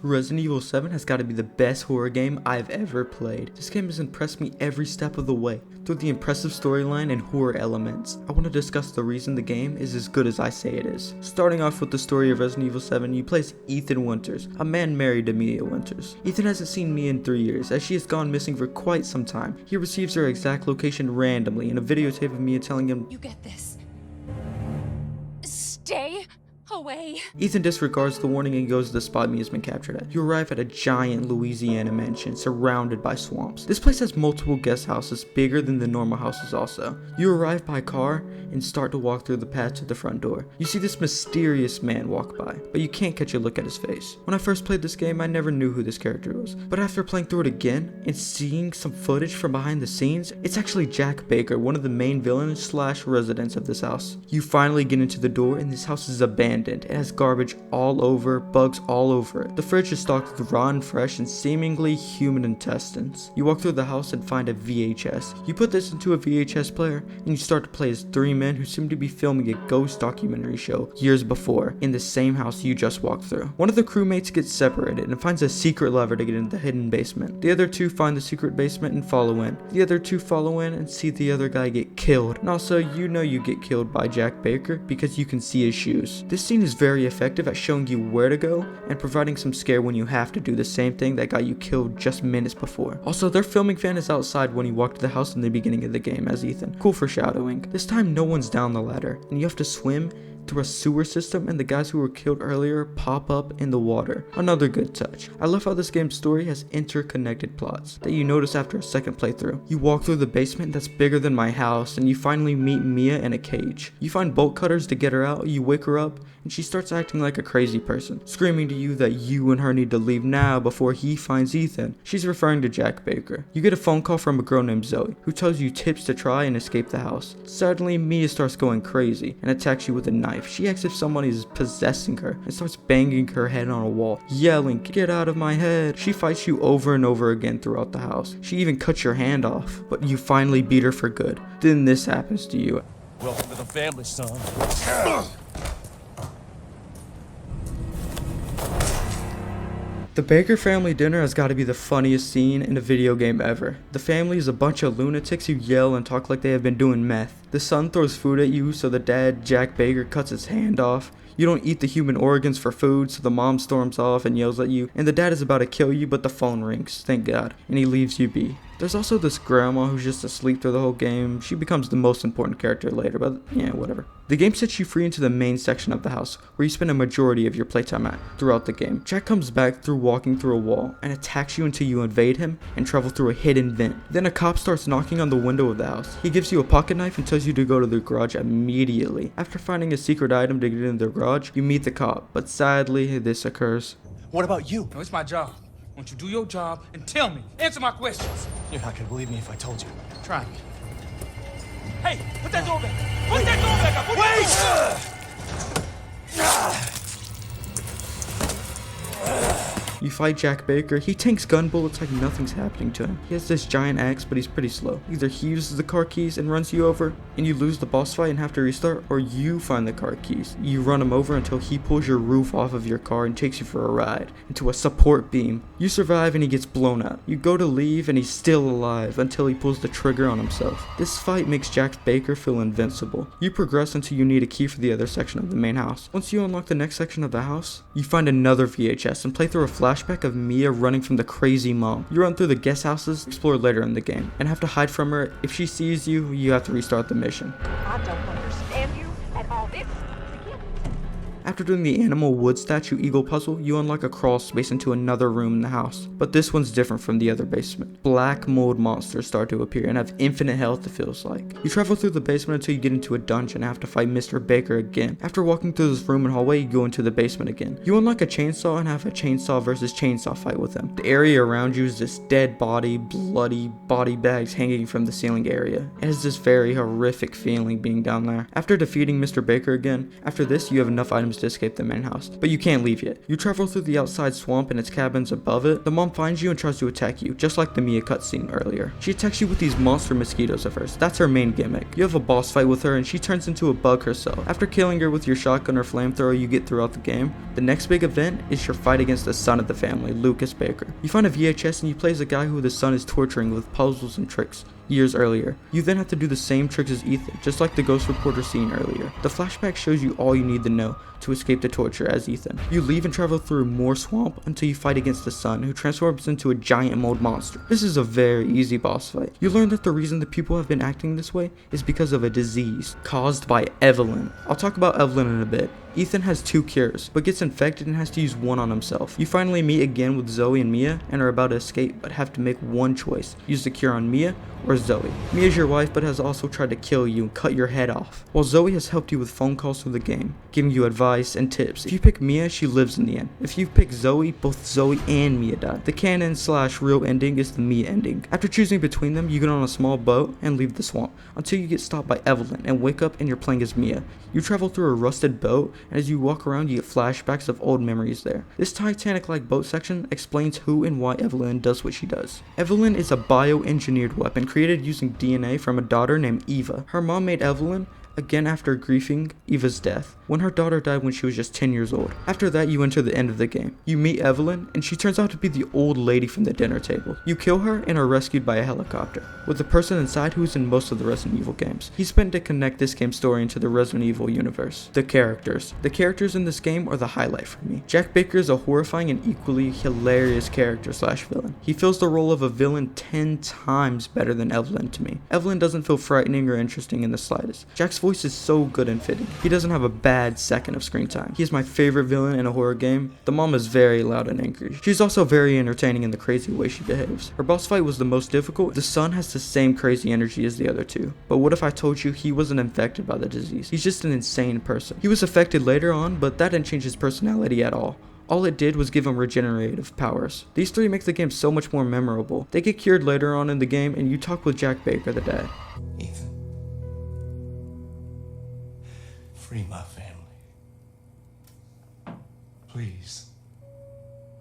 Resident Evil 7 has got to be the best horror game I've ever played. This game has impressed me every step of the way, through the impressive storyline and horror elements. I want to discuss the reason the game is as good as I say it is. Starting off with the story of Resident Evil 7, you play as Ethan Winters, a man married to Mia Winters. Ethan hasn't seen Mia in 3 years, as she has gone missing for quite some time. He receives her exact location randomly in a videotape of Mia telling him, "You get this. Stay away." Ethan disregards the warning and goes to the spot Mia's been captured at. You arrive at a giant Louisiana mansion surrounded by swamps. This place has multiple guest houses, bigger than the normal houses also. You arrive by car and start to walk through the path to the front door. You see this mysterious man walk by, but you can't catch a look at his face. When I first played this game, I never knew who this character was, but after playing through it again and seeing some footage from behind the scenes, it's actually Jack Baker, one of the main villains slash residents of this house. You finally get into the door and this house is abandoned. It has garbage all over, bugs all over it. The fridge is stocked with rotten, fresh, and seemingly human intestines. You walk through the house and find a VHS. You put this into a VHS player and you start to play as three men who seem to be filming a ghost documentary show years before in the same house you just walked through. One of the crewmates gets separated and finds a secret lever to get into the hidden basement. The other two find the secret basement and follow in. The other two follow in and see the other guy get killed. And also, you know you get killed by Jack Baker because you can see his shoes. This scene is very effective at showing you where to go and providing some scare when you have to do the same thing that got you killed just minutes before. Also, their filming fan is outside when you walk to the house in the beginning of the game as Ethan. Cool foreshadowing. This time no one's down the ladder and you have to swim through a sewer system and the guys who were killed earlier pop up in the water. Another good touch. I love how this game's story has interconnected plots that you notice after a second playthrough. You walk through the basement that's bigger than my house and you finally meet Mia in a cage. You find bolt cutters to get her out, you wake her up and she starts acting like a crazy person, screaming to you that you and her need to leave now before he finds Ethan. She's referring to Jack Baker. You get a phone call from a girl named Zoe who tells you tips to try and escape the house. Suddenly Mia starts going crazy and attacks you with a knife. She acts as if somebody is possessing her and starts banging her head on a wall, yelling, "Get out of my head." She fights you over and over again throughout the house. She even cuts your hand off, but you finally beat her for good. Then this happens to you. Welcome to the family, son. The Baker family dinner has got to be the funniest scene in a video game ever. The family is a bunch of lunatics who yell and talk like they have been doing meth. The son throws food at you, so the dad, Jack Baker, cuts his hand off. You don't eat the human organs for food, so the mom storms off and yells at you. And the dad is about to kill you, but the phone rings, thank God, and he leaves you be. There's also this grandma who's just asleep through the whole game. She becomes the most important character later, but yeah, whatever. The game sets you free into the main section of the house, where you spend a majority of your playtime at throughout the game. Jack comes back through walking through a wall and attacks you until you invade him and travel through a hidden vent. Then a cop starts knocking on the window of the house. He gives you a pocket knife and tells you to go to the garage immediately. After finding a secret item to get into the garage, you meet the cop, but sadly this occurs. What about you? No, it's my job. Won't you do your job and tell me? Answer my questions. You're not gonna believe me if I told you. Try me. Hey, put that door back. Put that door back up. Put that door. You fight Jack Baker. He tanks gun bullets like nothing's happening to him. He has this giant axe, but he's pretty slow. Either he uses the car keys and runs you over, and you lose the boss fight and have to restart, or you find the car keys. You run him over until he pulls your roof off of your car and takes you for a ride into a support beam. You survive and he gets blown up. You go to leave and he's still alive until he pulls the trigger on himself. This fight makes Jack Baker feel invincible. You progress until you need a key for the other section of the main house. Once you unlock the next section of the house, you find another VHS and play through a flashback of Mia running from the crazy mom. You run through the guest houses, explore later in the game, and have to hide from her. If she sees you, you have to restart the mission. I don't understand you at all. This After doing the animal wood statue eagle puzzle, you unlock a crawl space into another room in the house. But this one's different from the other basement. Black mold monsters start to appear and have infinite health, it feels like. You travel through the basement until you get into a dungeon and have to fight Mr. Baker again. After walking through this room and hallway, you go into the basement again. You unlock a chainsaw and have a chainsaw versus chainsaw fight with him. The area around you is this dead body, bloody body bags hanging from the ceiling area. It has this very horrific feeling being down there. After defeating Mr. Baker again, after this you have enough items to escape the main house, but you can't leave yet. You travel through the outside swamp and its cabins above it. The mom finds you and tries to attack you, just like the Mia cutscene earlier. She attacks you with these monster mosquitoes at first. That's her main gimmick. You have a boss fight with her and she turns into a bug herself. After killing her with your shotgun or flamethrower you get throughout the game, the next big event is your fight against the son of the family, Lucas Baker. You find a VHS and you play as a guy who the son is torturing with puzzles and tricks years earlier. You then have to do the same tricks as Ethan, just like the ghost reporter scene earlier. The flashback shows you all you need to know to escape the torture as Ethan. You leave and travel through more swamp until you fight against the son, who transforms into a giant mold monster. This is a very easy boss fight. You learn that the reason the people have been acting this way is because of a disease caused by Evelyn. I'll talk about Evelyn in a bit. Ethan has 2 cures, but gets infected and has to use one on himself. You finally meet again with Zoe and Mia and are about to escape, but have to make one choice. Use the cure on Mia or Zoe. Mia's your wife, but has also tried to kill you and cut your head off, while Zoe has helped you with phone calls through the game, giving you advice and tips. If you pick Mia, she lives in the end. If you pick Zoe, both Zoe and Mia die. The canon / real ending is the Mia ending. After choosing between them, you get on a small boat and leave the swamp, until you get stopped by Evelyn and wake up and you're playing as Mia. You travel through a rusted boat, and as you walk around you get flashbacks of old memories there. This Titanic-like boat section explains who and why Evelyn does what she does. Evelyn is a bioengineered weapon created using DNA from a daughter named Eva. Her mom made Evelyn again after grieving Eva's death, when her daughter died when she was just 10 years old. After that, you enter the end of the game. You meet Evelyn, and she turns out to be the old lady from the dinner table. You kill her and are rescued by a helicopter, with the person inside who is in most of the Resident Evil games. He's meant to connect this game's story into the Resident Evil universe. The characters. The characters in this game are the highlight for me. Jack Baker is a horrifying and equally hilarious character / villain. He fills the role of a villain 10 times better than Evelyn to me. Evelyn doesn't feel frightening or interesting in the slightest. Jack's voice is so good and fitting. He doesn't have a bad second of screen time. He is my favorite villain in a horror game. The mom is very loud and angry. She's also very entertaining in the crazy way she behaves. Her boss fight was the most difficult. The son has the same crazy energy as the other two. But what if I told you he wasn't infected by the disease? He's just an insane person. He was affected later on, but that didn't change his personality at all. All it did was give him regenerative powers. These 3 make the game so much more memorable. They get cured later on in the game, and you talk with Jack Baker, the dad. Ethan. Free my family. Please.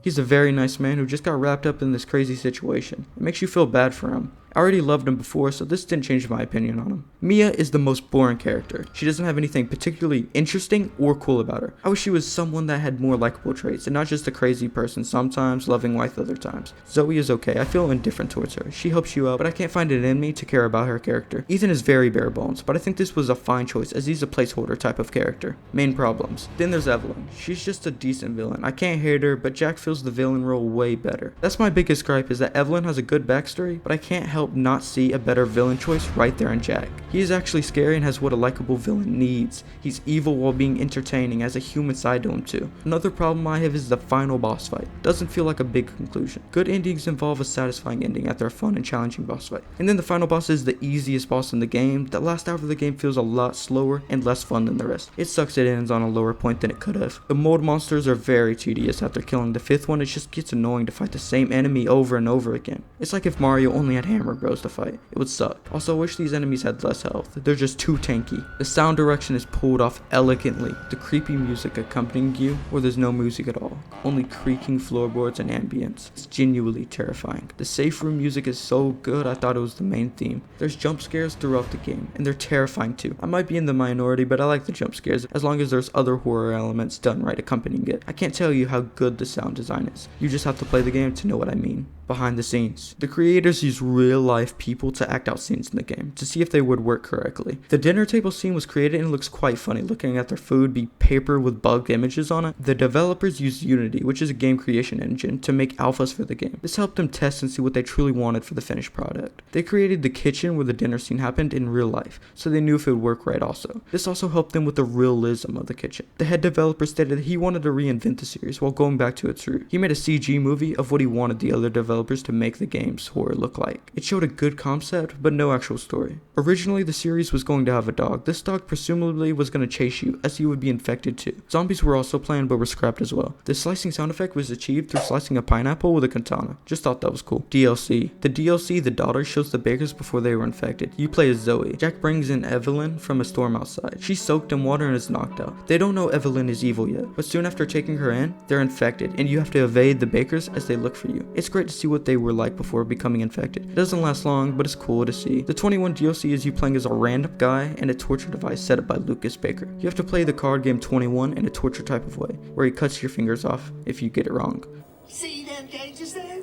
He's a very nice man who just got wrapped up in this crazy situation. It makes you feel bad for him. I already loved him before, so this didn't change my opinion on him. Mia is the most boring character. She doesn't have anything particularly interesting or cool about her. I wish she was someone that had more likable traits and not just a crazy person sometimes, loving wife other times. Zoe is okay. I feel indifferent towards her. She helps you out, but I can't find it in me to care about her character. Ethan is very bare bones, but I think this was a fine choice as he's a placeholder type of character. Main problems. Then there's Evelyn. She's just a decent villain. I can't hate her, but Jack fills the villain role way better. That's my biggest gripe, is that Evelyn has a good backstory, but I can't help not see a better villain choice right there in Jack. He is actually scary and has what a likable villain needs. He's evil while being entertaining, has a human side to him too. Another problem I have is the final boss fight. Doesn't feel like a big conclusion. Good endings involve a satisfying ending after a fun and challenging boss fight. And then the final boss is the easiest boss in the game. The last hour of the game feels a lot slower and less fun than the rest. It sucks it ends on a lower point than it could have. The mold monsters are very tedious. After killing the 5th one, it just gets annoying to fight the same enemy over and over again. It's like if Mario only had Hammer Bros to fight. It would suck. Also, I wish these enemies had less health. They're just too tanky. The sound direction is pulled off elegantly. The creepy music accompanying you, or there's no music at all. Only creaking floorboards and ambience. It's genuinely terrifying. The safe room music is so good, I thought it was the main theme. There's jump scares throughout the game, and they're terrifying too. I might be in the minority, but I like the jump scares as long as there's other horror elements done right accompanying it. I can't tell you how good the sound design is. You just have to play the game to know what I mean. Behind the scenes. The creators use real life people to act out scenes in the game to see if they would work correctly. The dinner table scene was created and looks quite funny, looking at their food be paper with bugged images on it. The developers used Unity, which is a game creation engine, to make alphas for the game. This helped them test and see what they truly wanted for the finished product. They created the kitchen where the dinner scene happened in real life, so they knew if it would work right also. This also helped them with the realism of the kitchen. The head developer stated that he wanted to reinvent the series while going back to its root. He made a CG movie of what he wanted the other developers to make the game's horror look like. It showed a good concept, but no actual story. Originally, the series was going to have a dog. This dog presumably was going to chase you, as you would be infected too. Zombies were also planned, but were scrapped as well. The slicing sound effect was achieved through slicing a pineapple with a katana. Just thought that was cool. DLC. The DLC, The Daughter, shows the Bakers before they were infected. You play as Zoe. Jack brings in Evelyn from a storm outside. She's soaked in water and is knocked out. They don't know Evelyn is evil yet, but soon after taking her in, they're infected, and you have to evade the Bakers as they look for you. It's great to see what they were like before becoming infected. It doesn't last long, but it's cool to see. The 21 DLC is you playing as a random guy and a torture device set up by Lucas Baker. You have to play the card game 21 in a torture type of way, where he cuts your fingers off if you get it wrong. See them gauges there?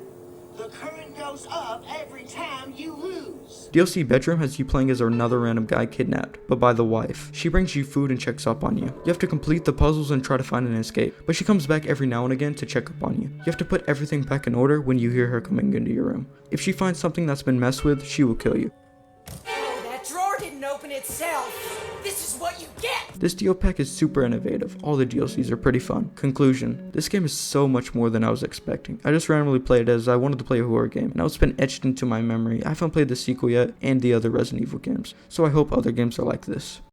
The current goes up every time you lose. DLC Bedroom has you playing as another random guy kidnapped, but by the wife. She brings you food and checks up on you. You have to complete the puzzles and try to find an escape, but she comes back every now and again to check up on you. You have to put everything back in order when you hear her coming into your room. If she finds something that's been messed with, she will kill you. Oh, that drawer didn't open itself. This is what you get. This DL pack is super innovative. All the DLCs are pretty fun. Conclusion. This game is so much more than I was expecting. I just randomly played it as I wanted to play a horror game. Now it's been etched into my memory. I haven't played the sequel yet and the other Resident Evil games, so I hope other games are like this.